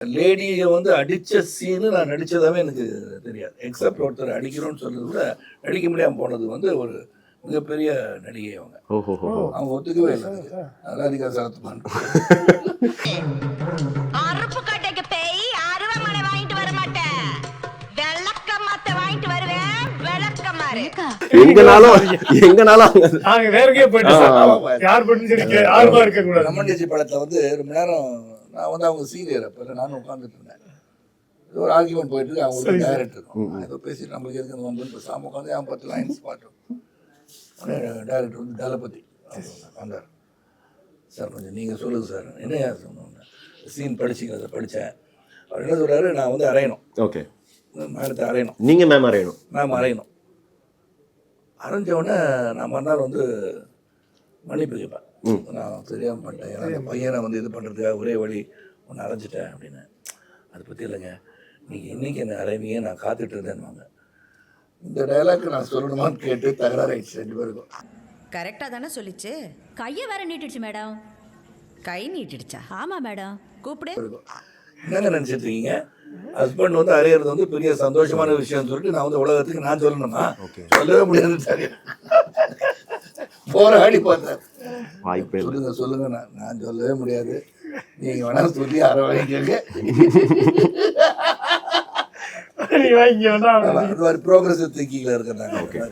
லேடியை வந்து அடித்த சீனு நான் நடித்ததாவே எனக்கு தெரியாது. எக்ஸப்ட் ஒருத்தர் அடிக்கணும்னு சொன்னது கூட நடிக்க முடியாமல் போனது வந்து ஒரு மிகப்பெரிய நடிகை அவங்க. அவங்க ஒத்துக்கவே இல்லை. ராதிகா சரத்குமார். அறுப்பு கட்டைக்கு பேய் அருவாமனை வாங்கிட்டு வர மாட்டேன், வெள்ளக்கமாத்த வாங்கிட்டு வருவேன். வெள்ளக்கமாறு எங்கனாலும் நாங்க வேற எங்கேயும் போயிட்டோம். யார் பண்ணி சரி ஆர்வமா இருக்க கூடாது. ரமணி படத்தில் வந்து ரொம்ப நேரம் நான் வந்து அவங்க சீனியர், அப்போ நானும் உட்காந்துட்டு இருந்தேன். ஏதோ ஒரு ஆர்கியூமெண்ட் போயிட்டு இருக்கு. அவங்க டைரக்டர் ஏதோ பேசிட்டு நம்மளுக்கு எதுக்கு வந்து பேசாமல் உட்காந்து அவன் 10 லைன்ஸ் பாட்டோம். டைரக்டர் வந்து தளபதி வந்தார். சார் கொஞ்சம் நீங்கள் சொல்லுங்கள் சார். என்ன சொன்னோன்னு சீன் படிச்சிங்க, அதை படித்தேன். அவர் என்ன சொல்கிறாரு, நான் வந்து அரையணும். ஓகே, மேடத்தை அரையணும். நீங்கள் மேம் அரையணும். மேம் அரையணும். அரைஞ்சவுடனே நான் மறுநாள் வந்து மன்னிப்பு கேட்பேன். நான் தெரியாமல் பண்ணிட்டேன், ஏன்னா அந்த பையனை வந்து இது பண்ணுறதுக்காக ஒரே வழி ஒன்று அரைஞ்சிட்டேன் அப்படின்னு. அதை பற்றி இல்லைங்க, நீங்கள் இன்றைக்கி என்ன அரைவீங்க, நான் காத்துட்டு இருந்தேன்னுவாங்க. இந்த டைலாக் நான் சொல்லணுமான்னு கேட்டு தகராறாயிடுச்சு 2 பேருக்கும். கரெக்டா தானே சொல்லிச்சு. கையை வேற நீட்டிடுச்சு மேடம். கை நீட்டிடுச்சா? ஆமா மேடம். கூப்பிடு. என்னங்க நினச்சிட்டு இருக்கீங்க, ஹஸ்பண்ட் வந்து அரையிறது வந்து பெரிய சந்தோஷமான விஷயம்னு சொல்லிட்டு நான் வந்து உலகத்துக்கு நான் சொல்லணுமா? சொல்லவே முடியாது. போராடி பார்த்தேன். சொல்லுங்க சொல்லுங்க, நான் சொல்லவே முடியாது, நீங்க வேணா சொல்லி அரை வாங்கிக்கோங்க. நீ வாங்கிக்க வேண்டாம். அது மாதிரி ப்ரோக்ரஸிவ் திங்கிங்ல இருக்கிறாங்க.